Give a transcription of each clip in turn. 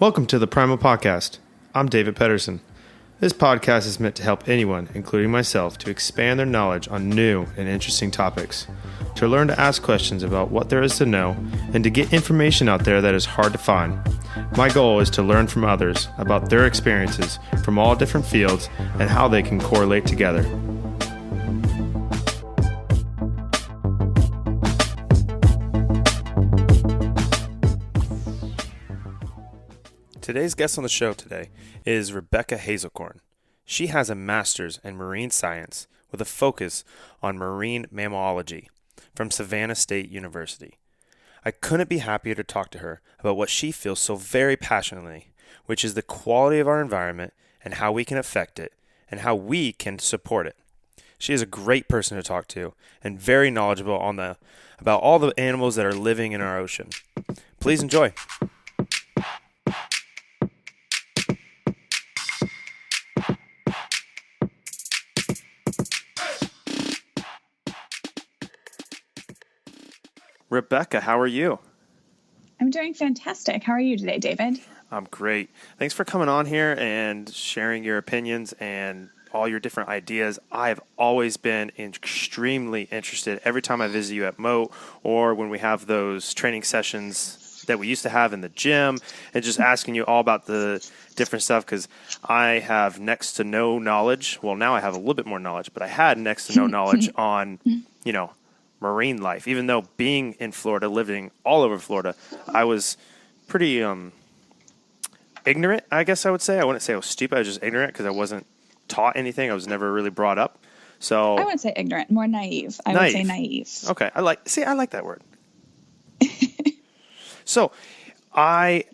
Welcome to the Primal Podcast. I'm David Pedersen. This podcast is meant to help anyone, including myself, to expand their knowledge on new and interesting topics, to learn to ask questions about what there is to know, and to get information out there that is hard to find. My goal is to learn from others about their experiences from all different fields and how they can correlate together. Today's guest on the show today is Rebeccah Hazelkorn. She has a master's in marine science with a focus on marine mammalogy from Savannah State University. I couldn't be happier to talk to her about what she feels so very passionately, which is the quality of our environment and how we can affect it and how we can support it. She is a great person to talk to and very knowledgeable about all the animals that are living in our ocean. Please enjoy. Rebeccah, how are you? I'm doing fantastic. How are you today, David? I'm great. Thanks for coming on here and sharing your opinions and all your different ideas. I've always been extremely interested every time I visit you at Mote or when we have those training sessions that we used to have in the gym and just asking you all about the different stuff because I have next to no knowledge. Well, now I have a little bit more knowledge, but I had next to no knowledge on, marine life. Even though being in Florida, living all over Florida, I was pretty ignorant, I guess I would say. I wouldn't say I was stupid. I was just ignorant because I wasn't taught anything. I was never really brought up. So I wouldn't say ignorant, more naive. I would say naive. Okay. I like that word. So I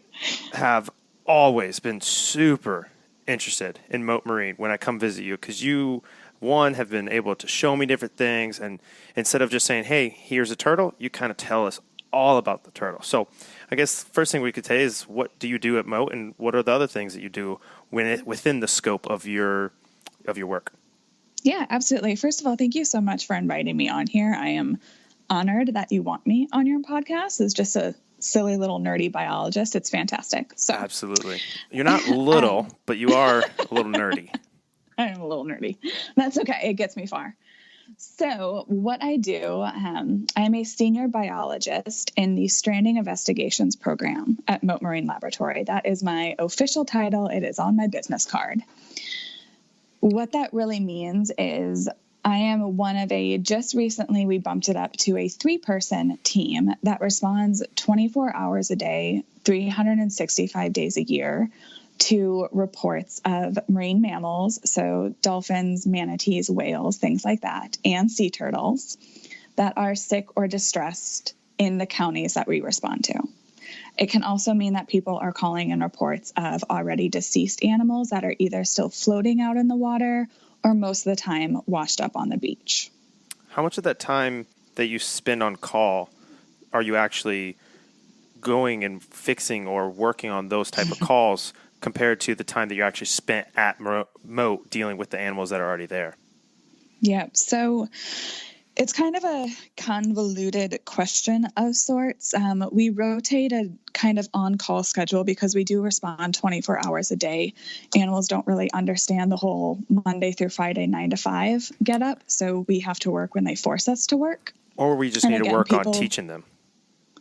have always been super interested in Mote Marine when I come visit you because you have been able to show me different things, and instead of just saying, hey, here's a turtle, you kind of tell us all about the turtle. So I guess first thing we could say is, what do you do at Mote, and what are the other things that you do within the scope of your work? Yeah, absolutely. First of all, thank you so much for inviting me on here. I am honored that you want me on your podcast. As just a silly little nerdy biologist, it's fantastic. So absolutely. You're not little, but you are a little nerdy. I am a little nerdy. That's okay. It gets me far. So what I do, I'm a senior biologist in the Stranding Investigations program at Mote Marine Laboratory. That is my official title. It is on my business card. What that really means is I am just recently we bumped it up to a 3-person team that responds 24 hours a day, 365 days a year, to reports of marine mammals, so dolphins, manatees, whales, things like that, and sea turtles that are sick or distressed in the counties that we respond to. It can also mean that people are calling in reports of already deceased animals that are either still floating out in the water or most of the time washed up on the beach. How much of that time that you spend on call are you actually going and fixing or working on those type of calls compared to the time that you actually spent at Mote dealing with the animals that are already there? Yeah, so it's kind of a convoluted question of sorts. We rotate a kind of on-call schedule because we do respond 24 hours a day. Animals don't really understand the whole Monday through Friday 9 to 5 get up, so we have to work when they force us to work. Or we just need to work on teaching them.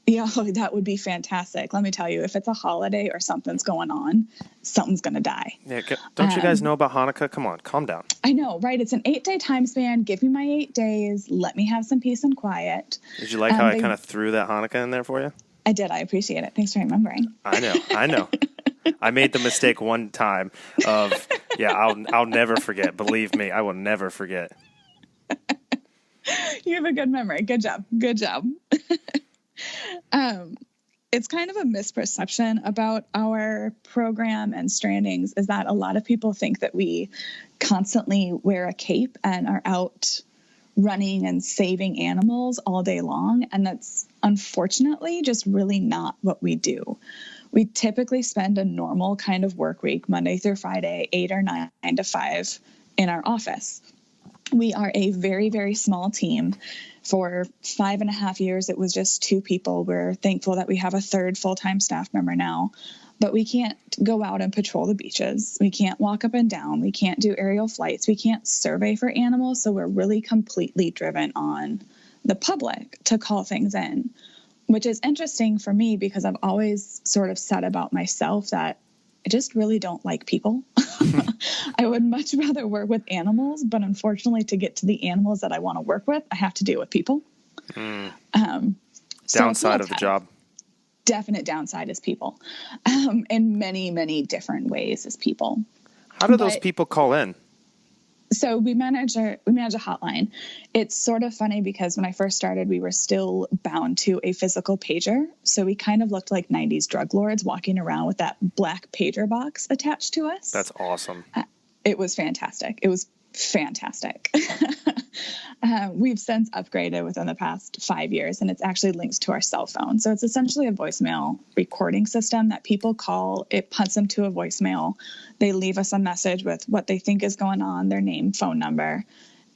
Yeah, that would be fantastic. Let me tell you, if it's a holiday or something's going on, something's going to die. Yeah, don't you guys know about Hanukkah? Come on, calm down. I know, right? It's an 8-day time span. Give me my 8 days. Let me have some peace and quiet. Did you like how I kind of threw that Hanukkah in there for you? I did. I appreciate it. Thanks for remembering. I know. I made the mistake one time of, I'll never forget. Believe me, I will never forget. You have a good memory. Good job. It's kind of a misperception about our program and Strandings is that a lot of people think that we constantly wear a cape and are out running and saving animals all day long. And that's unfortunately just really not what we do. We typically spend a normal kind of work week, Monday through Friday, 8 or 9 to 5 in our office. We are a very, very small team. For 5.5 years, it was just 2 people. We're thankful that we have a third full-time staff member now. but we can't go out and patrol the beaches. We can't walk up and down. We can't do aerial flights. We can't survey for animals. So we're really completely driven on the public to call things in, which is interesting for me because I've always sort of said about myself that I just really don't like people. I would much rather work with animals, but unfortunately to get to the animals that I want to work with, I have to deal with people. Downside of the job. Definite downside is people, in many, many different ways as people. How do those people call in? So we manage a hotline. It's sort of funny because when I first started, we were still bound to a physical pager. So we kind of looked like 90s drug lords walking around with that black pager box attached to us. That's awesome. It was fantastic. We've since upgraded within the past 5 years, and it's actually linked to our cell phone. So it's essentially a voicemail recording system that people call. It punts them to a voicemail. They leave us a message with what they think is going on, their name, phone number.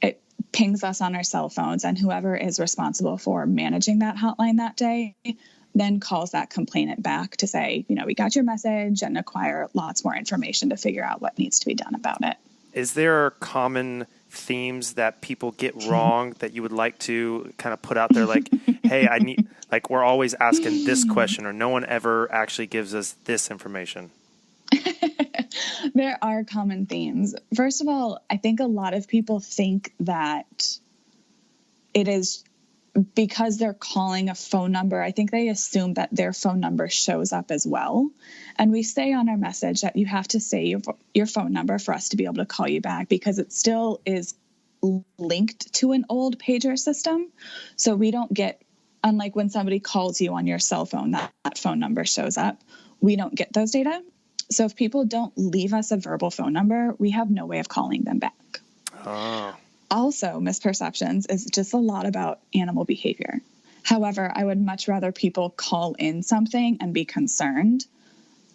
It pings us on our cell phones, and whoever is responsible for managing that hotline that day then calls that complainant back to say, we got your message, and acquire lots more information to figure out what needs to be done about it. Is there common themes that people get wrong that you would like to kind of put out there? Like, hey, we're always asking this question, or no one ever actually gives us this information. There are common themes. First of all, I think a lot of people think that it is because they're calling a phone number. I think they assume that their phone number shows up as well. And we say on our message that you have to say your phone number for us to be able to call you back, because it still is linked to an old pager system. So we don't get, unlike when somebody calls you on your cell phone, that phone number shows up. We don't get those data. So if people don't leave us a verbal phone number, we have no way of calling them back. Oh. Also, misperceptions is just a lot about animal behavior. However, I would much rather people call in something and be concerned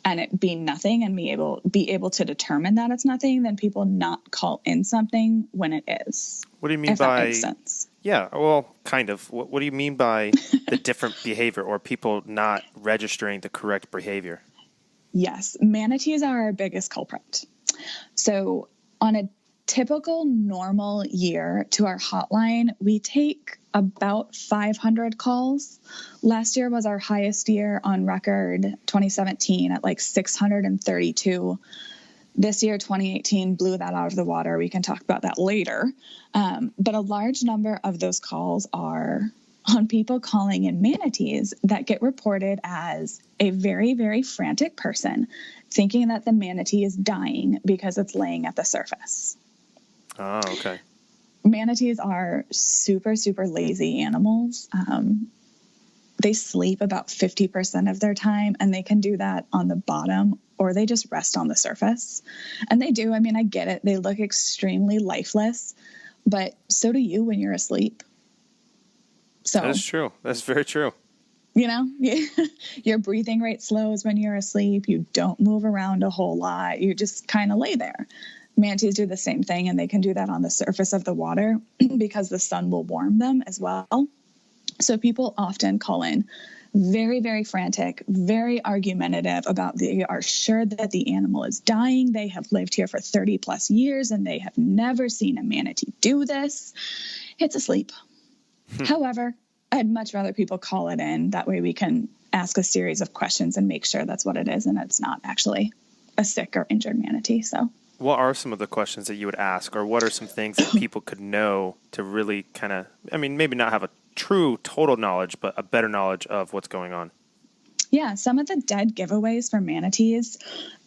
and it be nothing and be able to determine that it's nothing than people not call in something when it is. What do you mean if by... that makes sense? Yeah, well, kind of. What do you mean by the different behavior or people not registering the correct behavior? Yes, manatees are our biggest culprit. So on a typical normal year to our hotline, we take about 500 calls. Last year was our highest year on record, 2017, at like 632. This year, 2018, blew that out of the water. We can talk about that later. But a large number of those calls are on people calling in manatees that get reported as a very, very frantic person thinking that the manatee is dying because it's laying at the surface. Oh, okay. Manatees are super, super lazy animals. They sleep about 50% of their time, and they can do that on the bottom, or they just rest on the surface. And they do. I mean, I get it. They look extremely lifeless, but so do you when you're asleep. So that's true. That's very true. Your breathing rate slows when you're asleep. You don't move around a whole lot. You just kind of lay there. Manatees do the same thing, and they can do that on the surface of the water because the sun will warm them as well. So people often call in very, very frantic, very argumentative about they are sure that the animal is dying. They have lived here for 30 plus years, and they have never seen a manatee do this. It's asleep. However, I'd much rather people call it in. That way we can ask a series of questions and make sure that's what it is, and it's not actually a sick or injured manatee. So what are some of the questions that you would ask, or what are some things that people could know to really kind of, maybe not have a true total knowledge, but a better knowledge of what's going on? Yeah, some of the dead giveaways for manatees,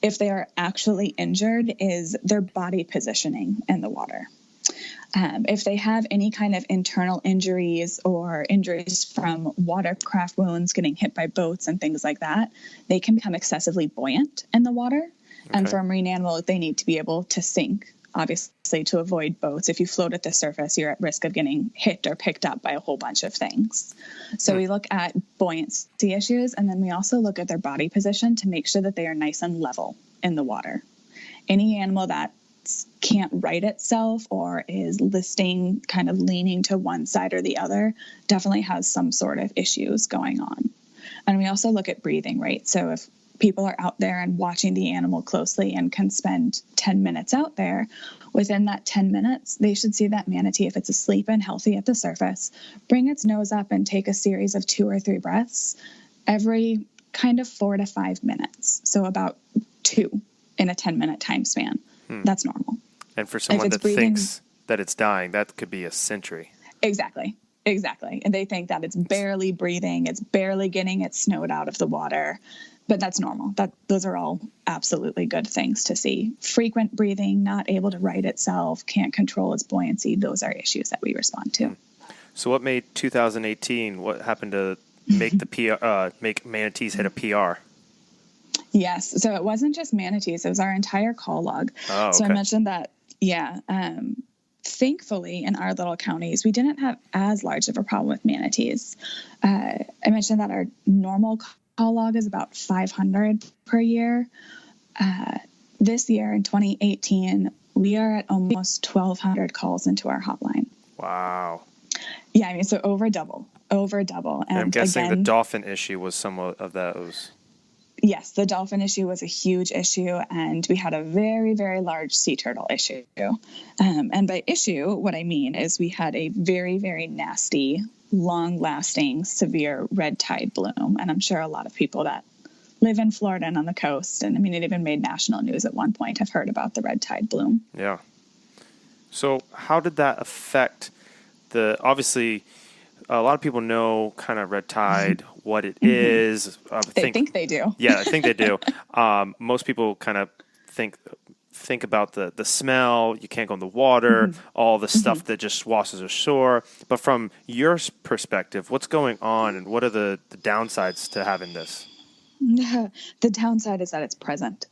if they are actually injured, is their body positioning in the water. If they have any kind of internal injuries or injuries from watercraft wounds, getting hit by boats and things like that, they can become excessively buoyant in the water. Okay. And for a marine animal, they need to be able to sink, obviously, to avoid boats. If you float at the surface, you're at risk of getting hit or picked up by a whole bunch of things. So we look at buoyancy issues, and then we also look at their body position to make sure that they are nice and level in the water. Any animal that can't right itself or is listing kind of leaning to one side or the other definitely has some sort of issues going on. And we also look at breathing rate. So if people are out there and watching the animal closely and can spend 10 minutes out there, within that 10 minutes, they should see that manatee, if it's asleep and healthy at the surface, bring its nose up and take a series of 2 or 3 breaths every kind of 4 to 5 minutes. So about 2 in a 10-minute time span. That's normal. And for someone that thinks that it's dying, that could be a century. Exactly. And they think that it's barely breathing, it's barely getting its snout out of the water, but that's normal. Those are all absolutely good things to see. Frequent breathing, not able to right itself, can't control its buoyancy. Those are issues that we respond to. So what made 2018, what happened to make the PR, make manatees hit a PR? Yes. So it wasn't just manatees. It was our entire call log. Oh, okay. So I mentioned that, thankfully, in our little counties, we didn't have as large of a problem with manatees. I mentioned that our normal call log is about 500 per year. This year, in 2018, we are at almost 1,200 calls into our hotline. Wow. Yeah, I mean, so over double. And I'm guessing again, the dolphin issue was some of those. Yes, the dolphin issue was a huge issue, and we had a very, very large sea turtle issue. And by issue, what I mean is we had a very, very nasty, long-lasting, severe red tide bloom. And I'm sure a lot of people that live in Florida and on the coast, and I mean, it even made national news at one point, have heard about the red tide bloom. Yeah. So how did that affect obviously, a lot of people know kind of red tide, what it is. They think they do. Yeah, I think they do. Most people kind of think about the smell. You can't go in the water, all the stuff that just washes ashore. But from your perspective, what's going on, and what are the downsides to having this? The downside is that it's present.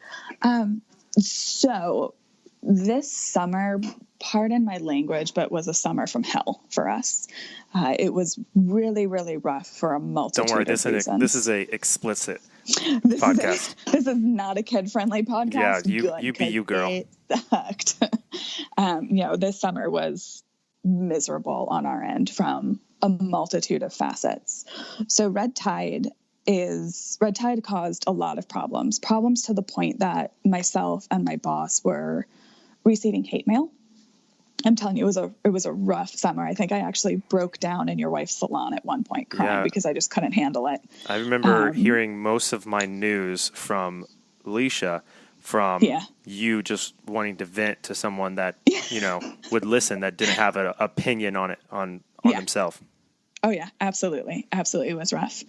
So this summer, pardon my language, but was a summer from hell for us. It was really, really rough for a multitude of reasons. Don't worry, this is a explicit podcast. This is not a kid-friendly podcast. Yeah, you be you, girl. It sucked. This summer was miserable on our end from a multitude of facets. So red tide caused a lot of problems to the point that myself and my boss were receiving hate mail. I'm telling you, it was a rough summer. I think I actually broke down in your wife's salon at one point crying because I just couldn't handle it. I remember hearing most of my news from Alicia, from you just wanting to vent to someone that, would listen, that didn't have an opinion on it, on himself. Oh yeah, absolutely. Absolutely. It was rough.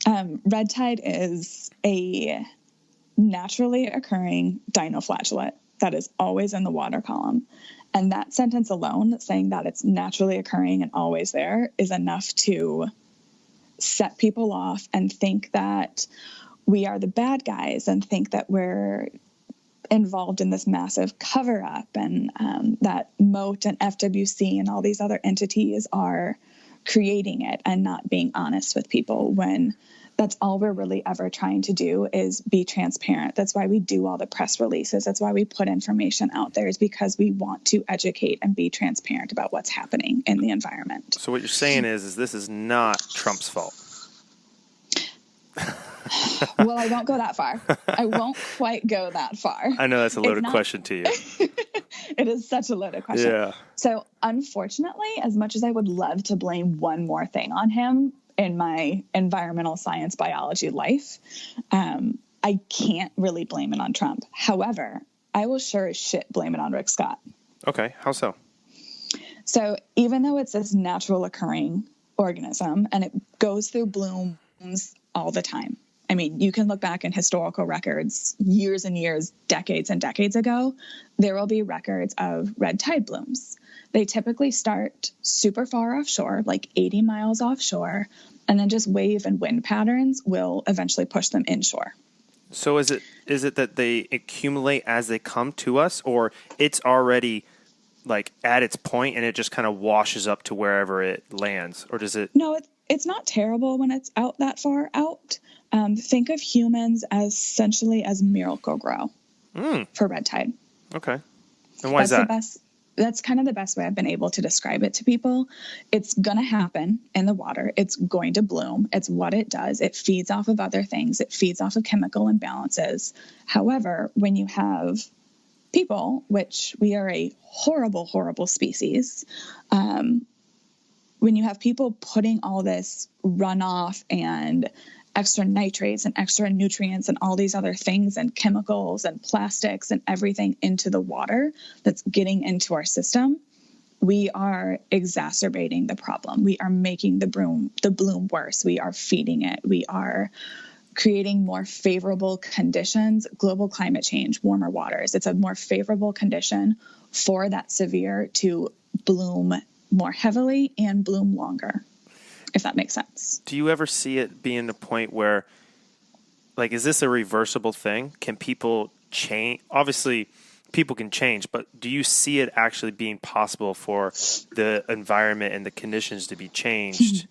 Red tide is a naturally occurring dinoflagellate that is always in the water column. And that sentence alone, saying that it's naturally occurring and always there, is enough to set people off and think that we are the bad guys and think that we're involved in this massive cover-up, and that Mote and FWC and all these other entities are creating it and not being honest with people, when that's all we're really ever trying to do is be transparent. That's why we do all the press releases. That's why we put information out there, is because we want to educate and be transparent about what's happening in the environment. So what you're saying is this is not Trump's fault. Well, I won't go that far. I won't quite go that far. I know that's a loaded question to you. It is such a loaded question. Yeah. So unfortunately, as much as I would love to blame one more thing on him in my environmental science biology life, I can't really blame it on Trump. However, I will sure as shit blame it on Rick Scott. Okay. How so? So even though it's this natural occurring organism and it goes through blooms all the time. I mean, you can look back in historical records years and years, decades and decades ago, there will be records of red tide blooms. They typically start super far offshore, like 80 miles offshore, and then just wave and wind patterns will eventually push them inshore. So is it that they accumulate as they come to us, or it's already like at its point and it just kind of washes up to wherever it lands, or does it? No, it's not terrible when it's out that far out. Think of humans as essentially as Miracle-Gro for red tide. Okay. And why is that? that's kind of the best way I've been able to describe it to people. It's going to happen in the water. It's going to bloom. It's what it does. It feeds off of other things. It feeds off of chemical imbalances. However, when you have people, which we are a horrible, horrible species, when you have people putting all this runoff and extra nitrates and extra nutrients and all these other things and chemicals and plastics and everything into the water that's getting into our system, we are exacerbating the problem. We are making the bloom worse. We are feeding it. We are creating more favorable conditions. Global climate change, warmer waters, it's a more favorable condition for that severe to bloom more heavily and bloom longer, if that makes sense. Do you ever see it being a point where, like, is this a reversible thing? Can people change? Obviously, people can change, but do you see it actually being possible for the environment and the conditions to be changed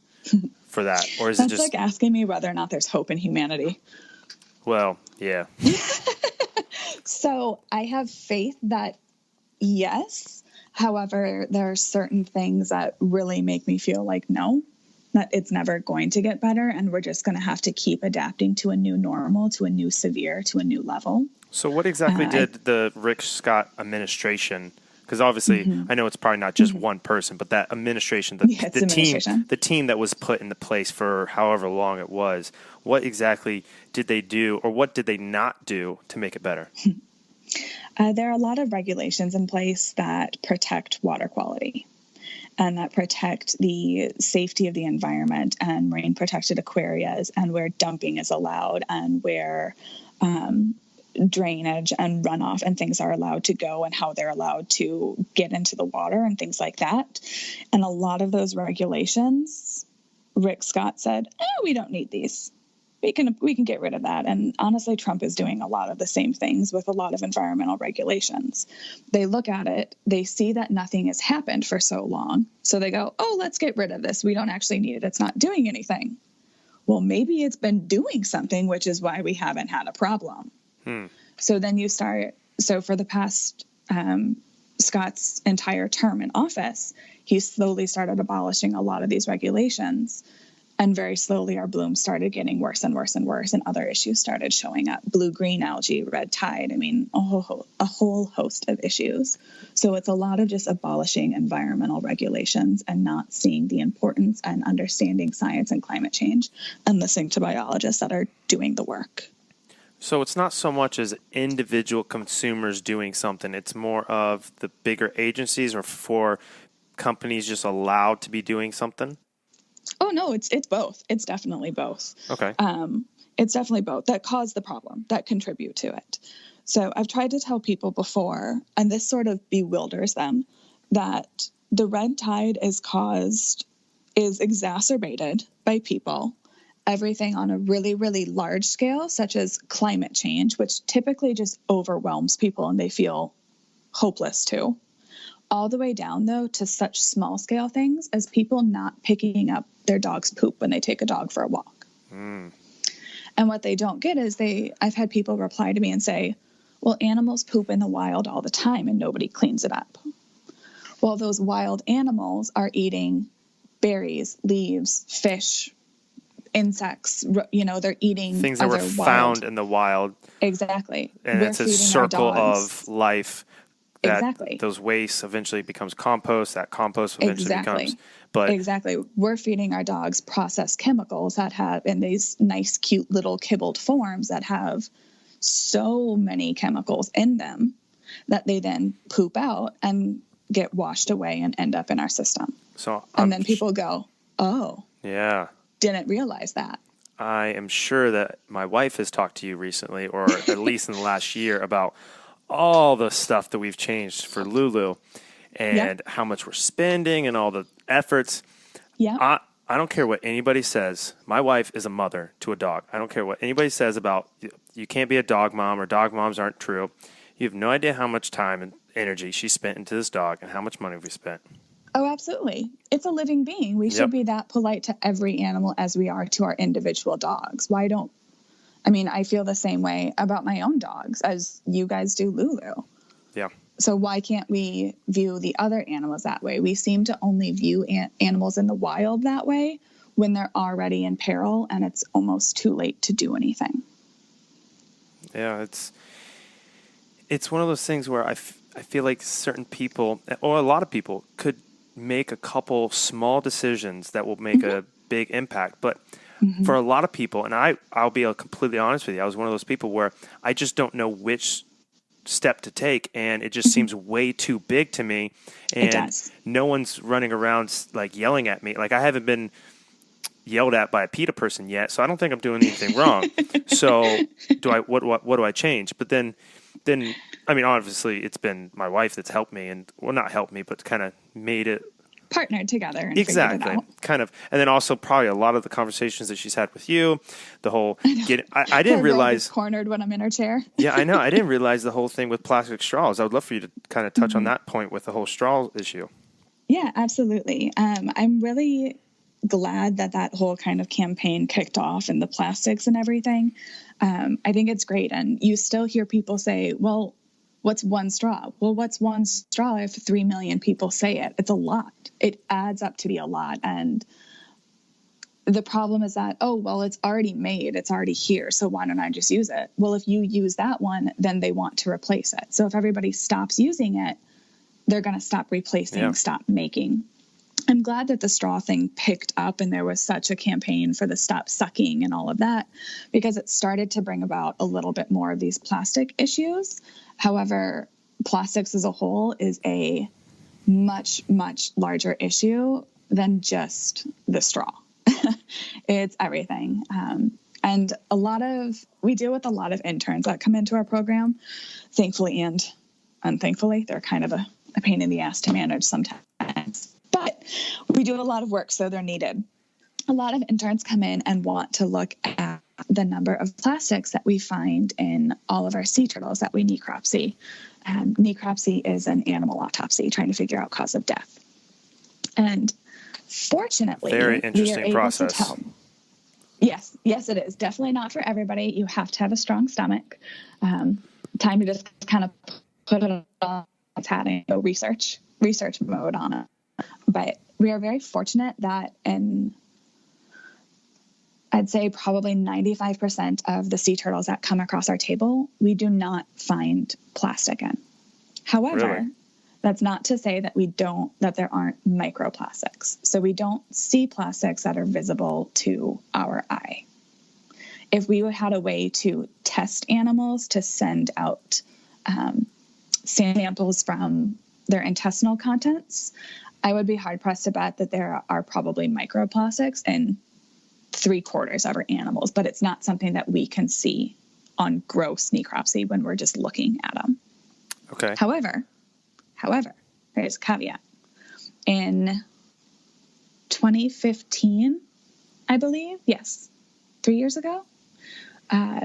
for that? Or is That's it just like asking me whether or not there's hope in humanity? Well, yeah. So I have faith that yes. However, there are certain things that really make me feel like no, that it's never going to get better, and we're just going to have to keep adapting to a new normal, to a new severe, to a new level. So what exactly did the Rick Scott administration, because obviously I know it's probably not just one person, but that administration, the team that was put into place for however long it was, what exactly did they do, or what did they not do to make it better? There are a lot of regulations in place that protect water quality and that protect the safety of the environment and marine protected aquarias, and where dumping is allowed and where drainage and runoff and things are allowed to go and how they're allowed to get into the water and things like that. And a lot of those regulations, Rick Scott said, we don't need these. We can get rid of that. And honestly, Trump is doing a lot of the same things with a lot of environmental regulations. They look at it, they see that nothing has happened for so long. So they go, let's get rid of this. We don't actually need it. It's not doing anything. Well, maybe it's been doing something, which is why we haven't had a problem. So then you start, for the past Scott's entire term in office, he slowly started abolishing a lot of these regulations. And very slowly, our blooms started getting worse and worse and worse, and other issues started showing up. Blue-green algae, red tide, a whole host of issues. So it's a lot of just abolishing environmental regulations and not seeing the importance and understanding science and climate change and listening to biologists that are doing the work. So it's not so much as individual consumers doing something. It's more of the bigger agencies, or for companies just allowed to be doing something? Oh, no, it's both. It's definitely both. Okay. It's definitely both that cause the problem, that contribute to it. So I've tried to tell people before, and this sort of bewilders them, that the red tide is exacerbated by people. Everything on a really, really large scale, such as climate change, which typically just overwhelms people and they feel hopeless to. All the way down, though, to such small scale things as people not picking up their dog's poop when they take a dog for a walk. And what they don't get is I've had people reply to me and say, well, animals poop in the wild all the time and nobody cleans it up. Well, those wild animals are eating berries, leaves, fish, insects, they're eating things that were found in the wild. Exactly. And it's a circle of life. Exactly. Those wastes eventually becomes compost. That compost eventually becomes. But exactly, we're feeding our dogs processed chemicals that have in these nice, cute little kibbled forms that have so many chemicals in them that they then poop out and get washed away and end up in our system. And then people go, "Oh, yeah, didn't realize that." I am sure that my wife has talked to you recently, or at least in the last year, about all the stuff that we've changed for Lulu and how much we're spending and all the efforts. Yeah. I don't care what anybody says. My wife is a mother to a dog. I don't care what anybody says about you can't be a dog mom or dog moms aren't true. You have no idea how much time and energy she spent into this dog and how much money we spent. Oh, absolutely. It's a living being. We should be that polite to every animal as we are to our individual dogs. I feel the same way about my own dogs as you guys do Lulu. Yeah. So why can't we view the other animals that way? We seem to only view animals in the wild that way when they're already in peril and it's almost too late to do anything. Yeah, it's one of those things where I feel like certain people, or a lot of people, could make a couple small decisions that will make a big impact. But for a lot of people, and I'll be completely honest with you, I was one of those people where I just don't know which step to take, and it just seems way too big to me. And no one's running around like yelling at me. Like, I haven't been yelled at by a PETA person yet, so I don't think I'm doing anything wrong. So what do I change? But then I mean, obviously it's been my wife that's helped me, and well, not helped me, but kind of made it partnered together and exactly figured it out. Kind of. And then also probably a lot of the conversations that she's had with you, the whole I didn't realize cornered when I'm in her chair. Yeah, I know. I didn't realize the whole thing with plastic straws. I would love for you to kind of touch on that point with the whole straw issue. Yeah, absolutely. I'm really glad that whole kind of campaign kicked off and the plastics and everything. I think it's great. And you still hear people say, well, what's one straw? Well, what's one straw if 3 million people say it? It's a lot. It adds up to be a lot. And the problem is that, oh, well, it's already made. It's already here. So why don't I just use it? Well, if you use that one, then they want to replace it. So if everybody stops using it, they're going to stop replacing, stop making. I'm glad that the straw thing picked up and there was such a campaign for the stop sucking and all of that, because it started to bring about a little bit more of these plastic issues. However, plastics as a whole is a much, much larger issue than just the straw. It's everything. And we deal with a lot of interns that come into our program, thankfully and unthankfully. They're kind of a pain in the ass to manage sometimes. But we do a lot of work, so they're needed. A lot of interns come in and want to look at the number of plastics that we find in all of our sea turtles that we necropsy. Necropsy is an animal autopsy, trying to figure out cause of death. And fortunately, very interesting process. To tell. Yes, it is. Definitely not for everybody. You have to have a strong stomach. Time to just kind of put it on its hat and go research mode on it. But we are very fortunate that I'd say probably 95% of the sea turtles that come across our table, we do not find plastic in. However, really? That's not to say that there aren't microplastics. So we don't see plastics that are visible to our eye. If we had a way to test animals to send out samples from their intestinal contents, I would be hard-pressed to bet that there are probably microplastics in 3/4 of our animals, but it's not something that we can see on gross necropsy when we're just looking at them. Okay. However, there's a caveat. In 2015, I believe, 3 years ago,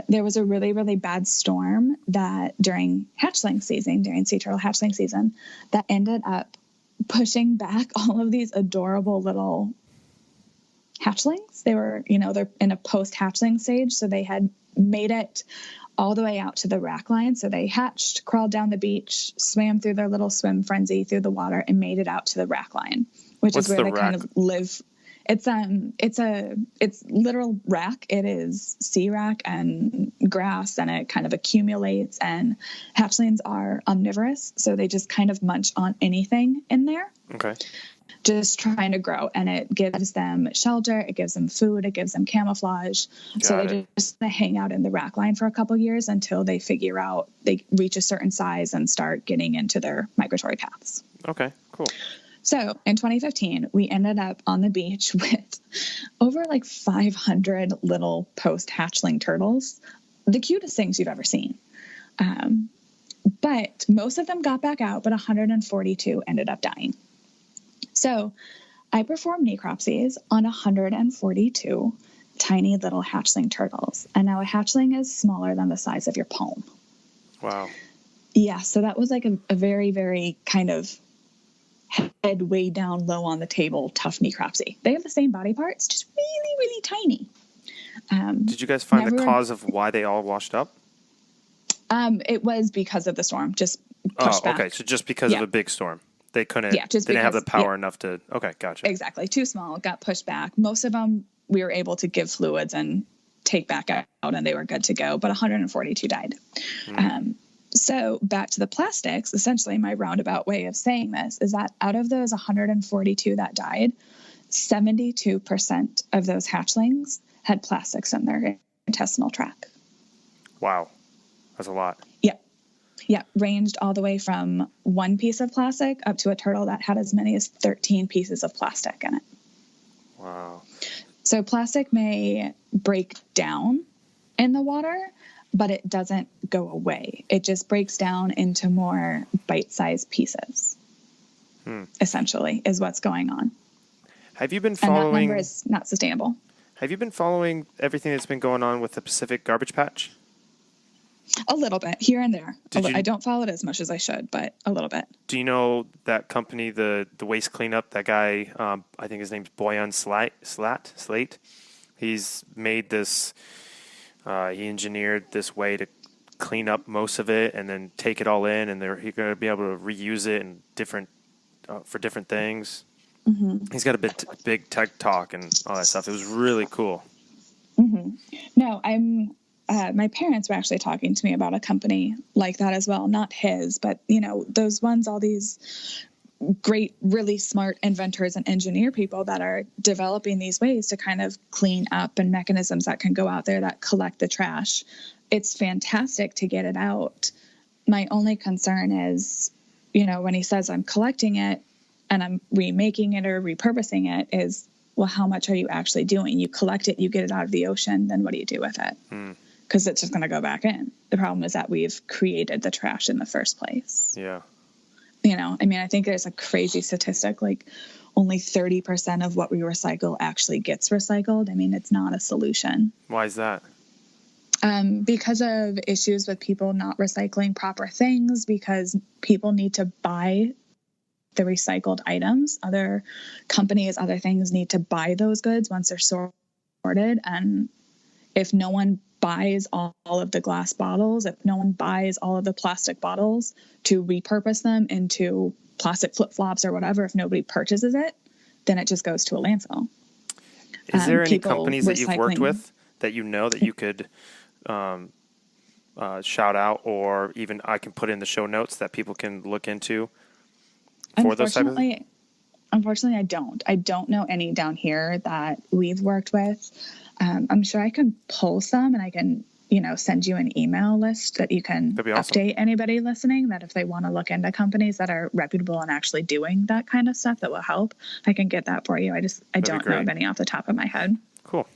there was a really, really bad storm that during sea turtle hatchling season, that ended up pushing back all of these adorable little hatchlings. They were, they're in a post-hatchling stage, so they had made it all the way out to the rack line. So they hatched, crawled down the beach, swam through their little swim frenzy through the water, and made it out to the rack line, which is where they kind of live. It's literal rack. It is sea rack and grass, and it kind of accumulates, and hatchlings are omnivorous. So they just kind of munch on anything in there. Okay. Just trying to grow, and it gives them shelter, it gives them food, it gives them camouflage. So they just hang out in the rack line for a couple of years until they figure out they reach a certain size and start getting into their migratory paths. Okay, cool. So in 2015, we ended up on the beach with over 500 little post-hatchling turtles, the cutest things you've ever seen. But most of them got back out, but 142 ended up dying. So I performed necropsies on 142 tiny little hatchling turtles. And now a hatchling is smaller than the size of your palm. Wow. Yeah, so that was a very, very kind of head way down low on the table, tough necropsy. They have the same body parts, just really, really tiny. Did you guys find the cause of why they all washed up? It was because of the storm, just pushed back. Okay. So just because of a big storm, they couldn't, just didn't have the because, power enough to, okay, gotcha. Exactly. Too small, got pushed back. Most of them we were able to give fluids and take back out, and they were good to go, but 142 died. So back to the plastics, essentially my roundabout way of saying this is that out of those 142 that died, 72% of those hatchlings had plastics in their intestinal tract. Wow. That's a lot. Yeah. Ranged all the way from one piece of plastic up to a turtle that had as many as 13 pieces of plastic in it. Wow. So plastic may break down in the water, but it doesn't go away. It just breaks down into more bite-sized pieces, essentially, is what's going on. Have you been following... And that number is not sustainable. Have you been following everything that's been going on with the Pacific Garbage Patch? A little bit, here and there. I don't follow it as much as I should, but a little bit. Do you know that company, the waste cleanup, that guy, I think his name's Boyan Slate? He's made this... he engineered this way to clean up most of it and then take it all in, and he's going to be able to reuse it in for different things. He's got a big tech talk and all that stuff. It was really cool. No, my parents were actually talking to me about a company like that as well. Not his, but those ones, all these great, really smart inventors and engineer people that are developing these ways to kind of clean up, and mechanisms that can go out there that collect the trash. It's fantastic to get it out. My only concern is, when he says I'm collecting it and I'm remaking it or repurposing it, is, well, how much are you actually doing? You collect it, you get it out of the ocean, then what do you do with it? Because it's just going to go back in. The problem is that we've created the trash in the first place. Yeah. I think there's a crazy statistic, like only 30% of what we recycle actually gets recycled. It's not a solution. Why is that? Because of issues with people not recycling proper things, because people need to buy the recycled items. Other companies, other things need to buy those goods once they're sorted. And if no one buys all of the glass bottles, if no one buys all of the plastic bottles to repurpose them into plastic flip-flops or whatever, if nobody purchases it, then it just goes to a landfill. Is there any companies that you've worked with that that you could shout out, or even I can put in the show notes that people can look into for those type of things? Unfortunately, I don't. I don't know any down here that we've worked with. I'm sure I can pull some, and I can, send you an email list that you can update anybody listening, that if they want to look into companies that are reputable and actually doing that kind of stuff that will help, I can get that for you. I don't know of any off the top of my head. Cool.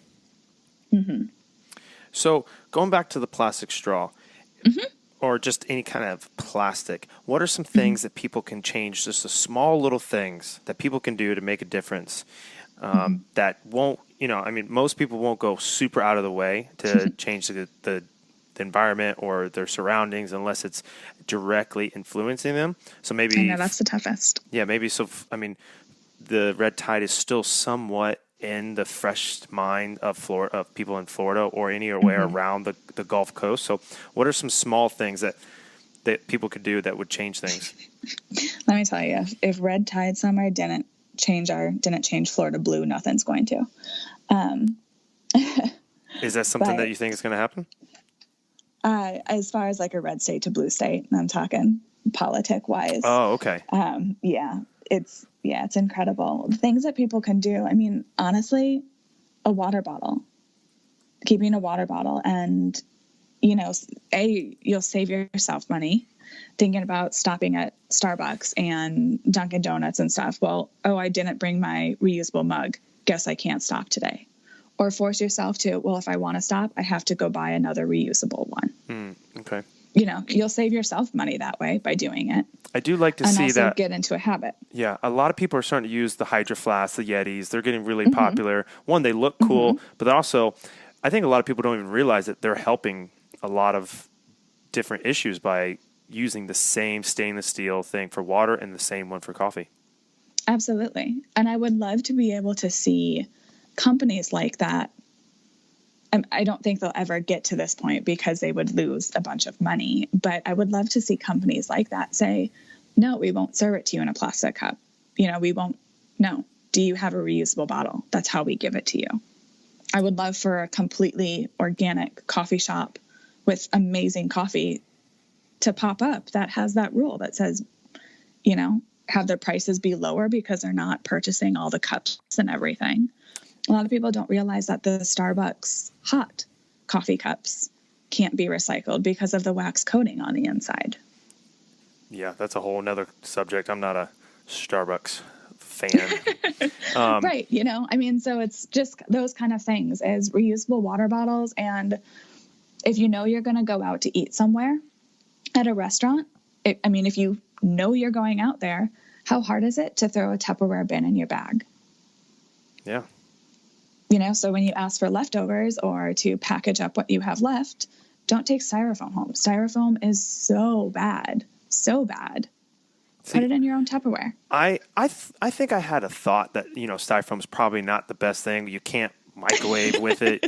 So going back to the plastic straw, or just any kind of plastic, what are some things that people can change, just the small little things that people can do to make a difference, that won't, most people won't go super out of the way to change the environment or their surroundings unless it's directly influencing them. So maybe... I know, that's the toughest. Yeah, maybe. So, the red tide is still somewhat in the fresh mind of Florida, of people in Florida or anywhere around the Gulf Coast. So what are some small things that people could do that would change things? Let me tell you, if red tide summer didn't change Florida blue, nothing's going to. Is that something that you think is going to happen? As far as like a red state to blue state, I'm talking politic wise. Oh, okay. It's incredible. The things that people can do. Honestly, a water bottle, keeping a water bottle, and, you'll save yourself money thinking about stopping at Starbucks and Dunkin' Donuts and stuff. Well, I didn't bring my reusable mug. Guess I can't stop today. Or force yourself to, well, if I want to stop, I have to go buy another reusable one. Okay. You'll save yourself money that way by doing it. I do like to see that. And also get into a habit. Yeah. A lot of people are starting to use the Hydro Flasks, the Yetis. They're getting really popular. One, they look cool, but also I think a lot of people don't even realize that they're helping a lot of different issues by using the same stainless steel thing for water and the same one for coffee. Absolutely. And I would love to be able to see companies like that I don't think they'll ever get to this point because they would lose a bunch of money. But I would love to see companies like that say, no, we won't serve it to you in a plastic cup. We won't. No. Do you have a reusable bottle? That's how we give it to you. I would love for a completely organic coffee shop with amazing coffee to pop up that has that rule that says, have their prices be lower because they're not purchasing all the cups and everything. A lot of people don't realize that the Starbucks hot coffee cups can't be recycled because of the wax coating on the inside. Yeah, that's a whole nother subject. I'm not a Starbucks fan. Right. So it's just those kind of things as reusable water bottles. And if you're going to go out to eat somewhere at a restaurant, if you know you're going out there, how hard is it to throw a Tupperware bin in your bag? Yeah. So when you ask for leftovers or to package up what you have left, don't take styrofoam home. Styrofoam is so bad. So bad. See, put it in your own Tupperware. I think I had a thought that, styrofoam is probably not the best thing. You can't microwave with it.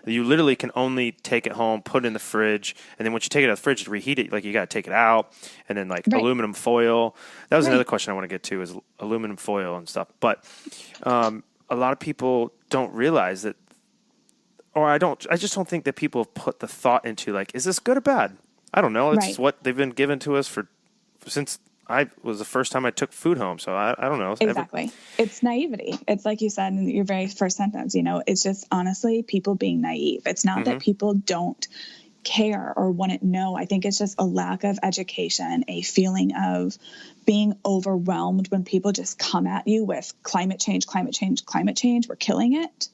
You literally can only take it home, put it in the fridge, and then once you take it out of the fridge to reheat it, you got to take it out, and then Right. aluminum foil. That was another question I want to get to is aluminum foil and stuff. But a lot of people don't realize that, or I just don't think that people have put the thought into is this good or bad? I don't know. It's Right. what they've been given to us since I was the first time I took food home. So I don't know. Exactly. It's naivety. It's like you said in your very first sentence, it's just honestly people being naive. It's not that people don't care or want to know. I think it's just a lack of education, a feeling of being overwhelmed when people just come at you with climate change, we're killing it,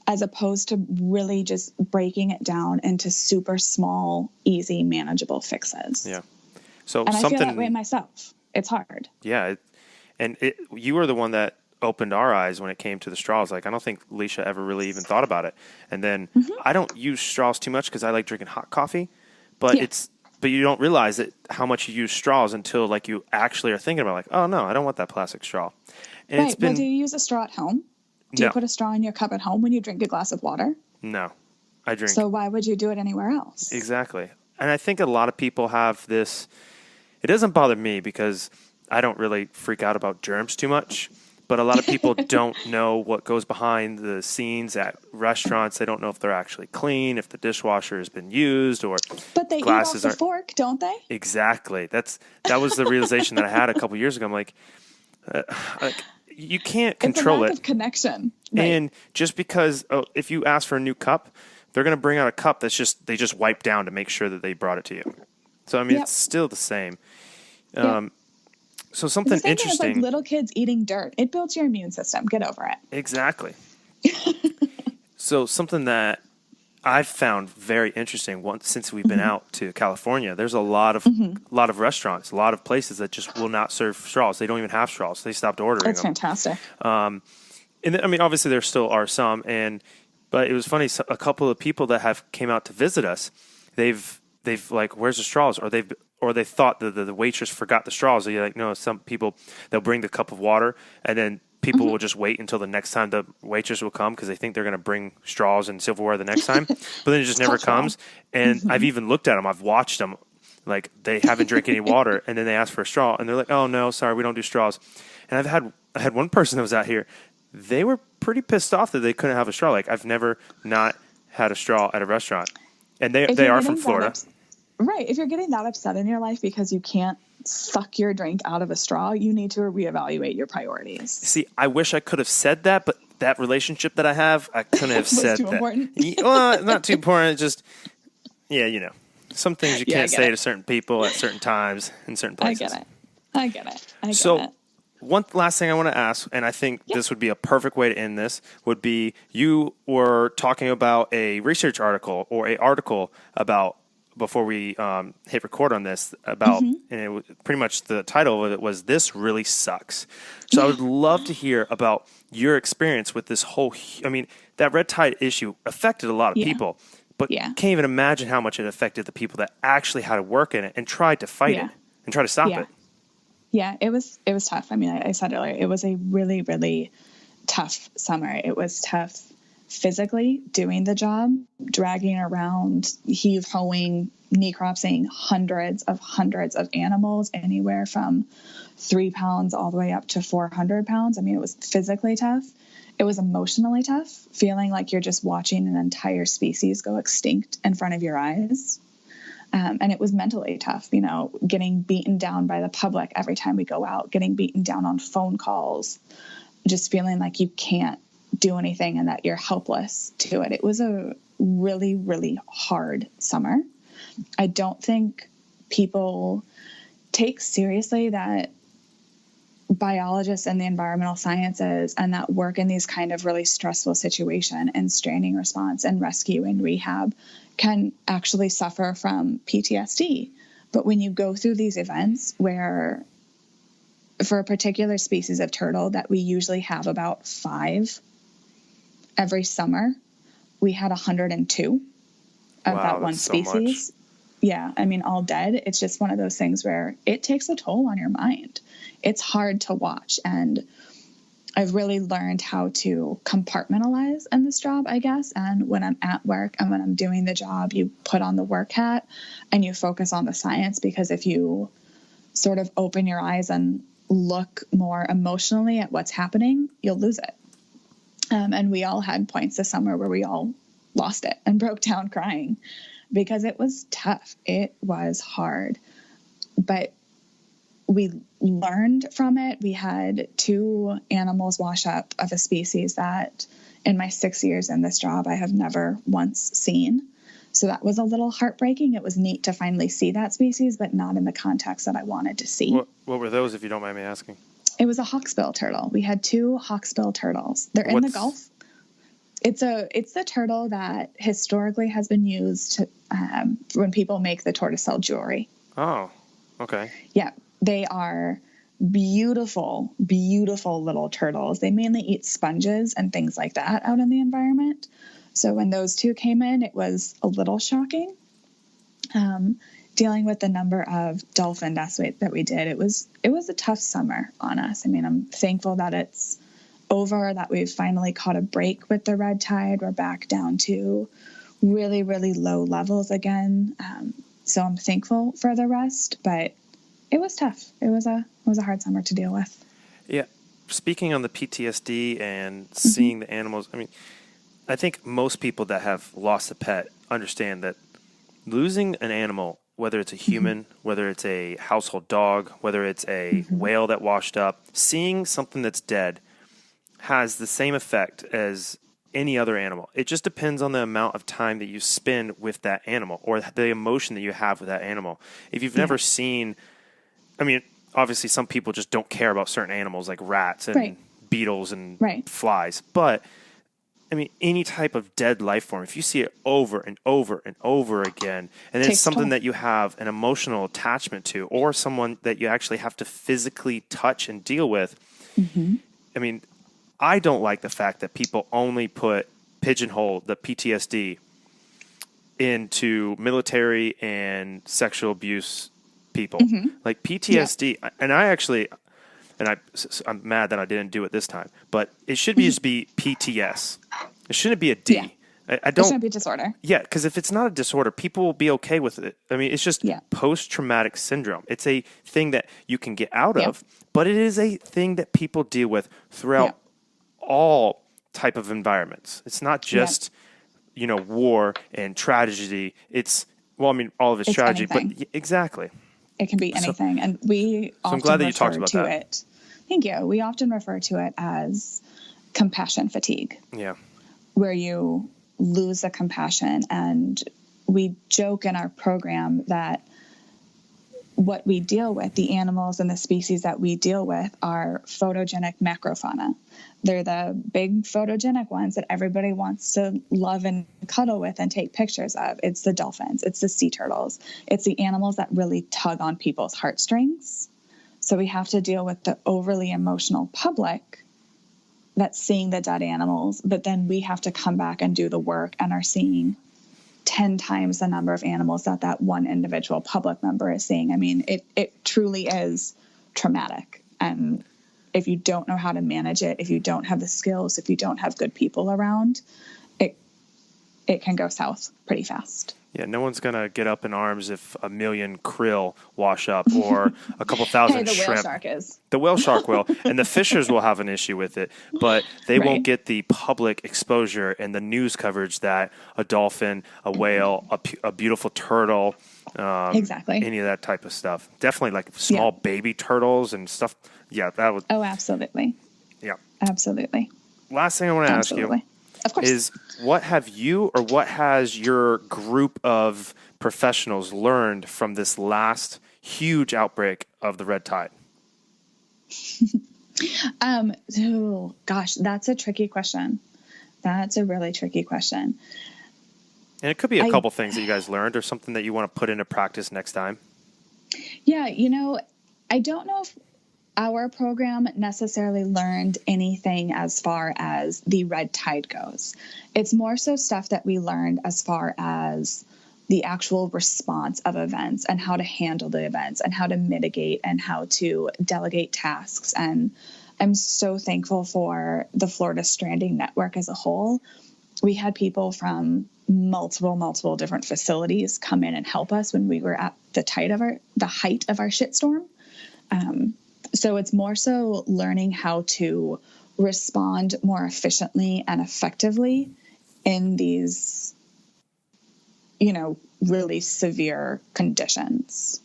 as opposed to really just breaking it down into super small, easy, manageable fixes. Yeah. So and I feel that way myself. It's hard. Yeah. You were the one that opened our eyes when it came to the straws. I don't think Leisha ever really even thought about it. And then I don't use straws too much because I like drinking hot coffee, but but you don't realize how much you use straws until you actually are thinking about oh no, I don't want that plastic straw. And right. Well, do you use a straw at home? Do you put a straw in your cup at home when you drink a glass of water? No, I drink. So why would you do it anywhere else? Exactly. And I think a lot of people have this. It doesn't bother me because I don't really freak out about germs too much. But a lot of people don't know what goes behind the scenes at restaurants. They don't know if they're actually clean, if the dishwasher has been used, or but they glasses eat off the fork, don't they? Exactly. That was the realization that I had a couple years ago. I'm like, you can't control it's a lack of connection. Right. And just because if you ask for a new cup, they're going to bring out a cup they just wipe down to make sure that they brought it to you. So it's still the same. So something the same interesting. Thing is little kids eating dirt. It builds your immune system. Get over it. Exactly. So something that I've found very interesting since we've been out to California, there's a lot of restaurants, a lot of places that just will not serve straws. They don't even have straws. They stopped ordering them. That's fantastic. And obviously there still are some, but it was funny. A couple of people that came out to visit us, they've where's the straws? Or they thought that the waitress forgot the straws. So you're no, some people, they'll bring the cup of water and then people will just wait until the next time the waitress will come because they think they're going to bring straws and silverware the next time. But then it just never comes. And I've even looked at them. I've watched them. They haven't drank any water and then they ask for a straw and they're like, oh no, sorry, we don't do straws. And I had one person that was out here. They were pretty pissed off that they couldn't have a straw. I've never not had a straw at a restaurant. And they are from Florida. Right. If you're getting that upset in your life because you can't suck your drink out of a straw, you need to reevaluate your priorities. See, I wish I could have said that, but that relationship that I have, I couldn't have said too that. Important? Well, not too important. Just, some things you can't say to certain people at certain times in certain places. I get it. So one last thing I want to ask, and I think this would be a perfect way to end this, would be you were talking about a research article or an article about before we hit record on this about, and it was pretty much the title of it was "This Really Sucks." So I would love to hear about your experience with this whole. That red tide issue affected a lot of people, but can't even imagine how much it affected the people that actually had to work in it and tried to fight it and try to stop it. Yeah, it was tough. I said earlier, it was a really, really tough summer. It was tough physically doing the job, dragging around, heave-hoeing, necropsing hundreds of animals, anywhere from 3 pounds all the way up to 400 pounds. I mean, it was physically tough. It was emotionally tough, feeling like you're just watching an entire species go extinct in front of your eyes. And it was mentally tough, you know, getting beaten down by the public every time we go out, getting beaten down on phone calls, just feeling like you can't do anything and that you're helpless to it. It was a really, really hard summer. I don't think people take seriously that biologists and the environmental sciences and that work in these kind of really stressful situation and stranding response and rescue and rehab can actually suffer from PTSD. But when you go through these events where for a particular species of turtle that we usually have about 5 every summer, we had 102 of that one species. Yeah, I mean, all dead. It's just one of those things where it takes a toll on your mind. It's hard to watch. And I've really learned how to compartmentalize in this job, I guess. And when I'm at work and when I'm doing the job, you put on the work hat and you focus on the science, because if you sort of open your eyes and look more emotionally at what's happening, you'll lose it. And we all had points this summer where we all lost it and broke down crying because it was tough. It was hard. But we learned from it. We had 2 animals wash up of a species that in my 6 years in this job, I have never once seen. So that was a little heartbreaking. It was neat to finally see that species, but not in the context that I wanted to see. What were those, if you don't mind me asking? It was a hawksbill turtle. We had 2 hawksbill turtles. They're in the Gulf. It's the turtle that historically has been used to, when people make the tortoiseshell jewelry. Oh, okay. Yeah, they are beautiful, beautiful little turtles. They mainly eat sponges and things like that out in the environment. So when those 2 came in, it was a little shocking. Dealing with the number of dolphin deaths that we did, it was a tough summer on us. I mean, I'm thankful that it's over, that we've finally caught a break with the red tide. We're back down to really, really low levels again. So I'm thankful for the rest, but it was tough. It was a hard summer to deal with. Yeah. Speaking on the PTSD and seeing the animals, I mean, I think most people that have lost a pet understand that losing an animal, whether it's a human, whether it's a household dog, whether it's a whale that washed up, seeing something that's dead has the same effect as any other animal. It just depends on the amount of time that you spend with that animal or the emotion that you have with that animal. If you've never seen, I mean, obviously some people just don't care about certain animals like rats and beetles and flies, but I mean, any type of dead life form, if you see it over and over and over again, and it's something that you have an emotional attachment to, or someone that you actually have to physically touch and deal with, I mean, I don't like the fact that people only pigeonhole the PTSD into military and sexual abuse people. Like PTSD, and I'm mad that I didn't do it this time, but it should just be PTS. It shouldn't be a D. Yeah. It shouldn't be disorder. Yeah, because if it's not a disorder, people will be okay with it. I mean, it's just post-traumatic syndrome. It's a thing that you can get out of, but it is a thing that people deal with throughout all type of environments. It's not just, war and tragedy. It's, well, I mean, all of it's tragedy, but exactly. It can be anything. And we often I'm glad that you talked about that. Thank you. We often refer to it as compassion fatigue. Yeah. Where you lose the compassion. And we joke in our program that what we deal with, the animals and the species that we deal with, are photogenic macrofauna. They're the big photogenic ones that everybody wants to love and cuddle with and take pictures of. It's the dolphins. It's the sea turtles. It's the animals that really tug on people's heartstrings. So we have to deal with the overly emotional public that's seeing the dead animals, but then we have to come back and do the work and are seeing 10 times the number of animals that one individual public member is seeing. I mean, it truly is traumatic. And if you don't know how to manage it, if you don't have the skills, if you don't have good people around, it can go south pretty fast. Yeah, no one's going to get up in arms if a million krill wash up or a couple thousand the shrimp. whale shark is. The whale shark will, and the fishers will have an issue with it, but they won't Right. get the public exposure and the news coverage that a dolphin, a whale, a beautiful turtle, Exactly. any of that type of stuff. Definitely like small baby turtles and stuff. Yeah, that would. Oh, absolutely. Yeah. Absolutely. Last thing I want to ask you Absolutely. Of course. is what have you or what has your group of professionals learned from this last huge outbreak of the red tide? Oh gosh, that's a tricky question. That's a really tricky question. And it could be a couple things that you guys learned or something that you want to put into practice next time. Yeah, I don't know if our program necessarily learned anything as far as the red tide goes. It's more so stuff that we learned as far as the actual response of events and how to handle the events and how to mitigate and how to delegate tasks. And I'm so thankful for the Florida Stranding Network as a whole. We had people from multiple different facilities come in and help us when we were at the height of our shitstorm. So it's more so learning how to respond more efficiently and effectively in these, really severe conditions.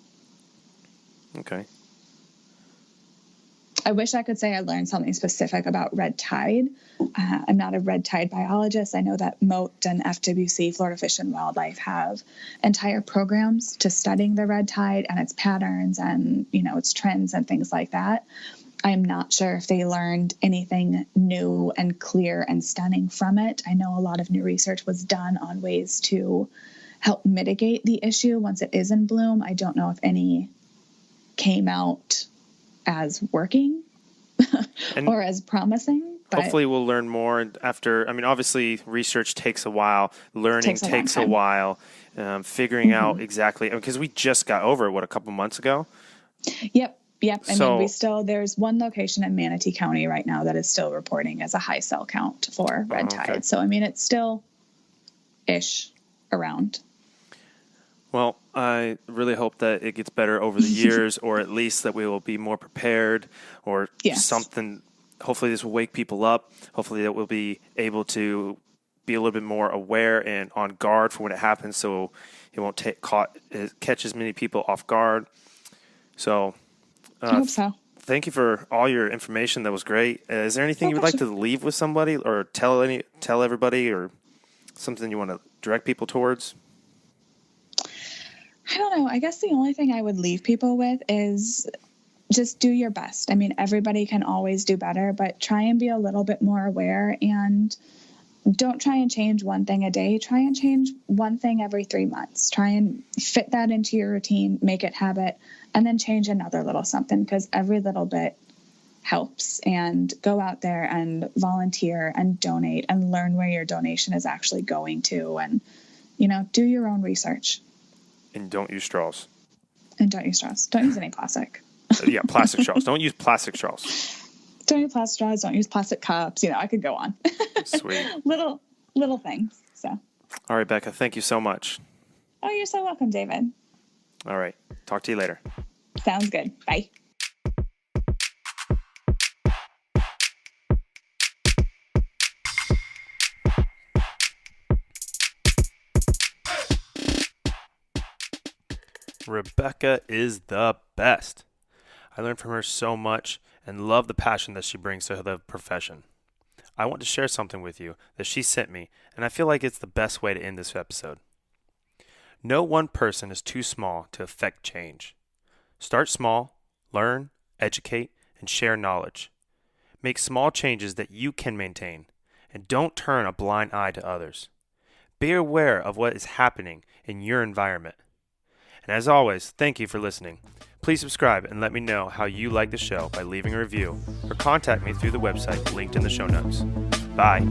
Okay. I wish I could say I learned something specific about red tide. I'm not a red tide biologist. I know that Mote and FWC, Florida Fish and Wildlife, have entire programs to studying the red tide and its patterns and, its trends and things like that. I'm not sure if they learned anything new and clear and stunning from it. I know a lot of new research was done on ways to help mitigate the issue once it is in bloom. I don't know if any came out as working or as promising. But hopefully we'll learn more after. Obviously research takes a while. Learning takes a while. Figuring out exactly, because we just got over it, a couple months ago? Yep. There's one location in Manatee County right now that is still reporting as a high cell count for red tide. So, it's still ish around. Well, I really hope that it gets better over the years, or at least that we will be more prepared, or something. Hopefully this will wake people up. Hopefully that we'll be able to be a little bit more aware and on guard for when it happens, so it won't catch as many people off guard. So, I hope so. Thank you for all your information. That was great. Is there anything you would like to leave with somebody, or tell everybody, or something you want to direct people towards? I don't know. I guess the only thing I would leave people with is just do your best. Everybody can always do better, but try and be a little bit more aware, and don't try and change one thing a day. Try and change one thing every 3 months. Try and fit that into your routine, make it habit, and then change another little something, because every little bit helps. And go out there and volunteer and donate and learn where your donation is actually going to, and, do your own research. And don't use straws. Don't use any plastic. Plastic straws. Don't use plastic straws. Don't use plastic straws. Don't use plastic cups. I could go on. Sweet. Little things. So. All right, Rebecca, thank you so much. Oh, you're so welcome, David. All right. Talk to you later. Sounds good. Bye. Rebeccah is the best. I learned from her so much and love the passion that she brings to the profession. I want to share something with you that she sent me, and I feel like it's the best way to end this episode. No one person is too small to affect change. Start small, learn, educate, and share knowledge. Make small changes that you can maintain, and don't turn a blind eye to others. Be aware of what is happening in your environment. And as always, thank you for listening. Please subscribe and let me know how you like the show by leaving a review, or contact me through the website linked in the show notes. Bye.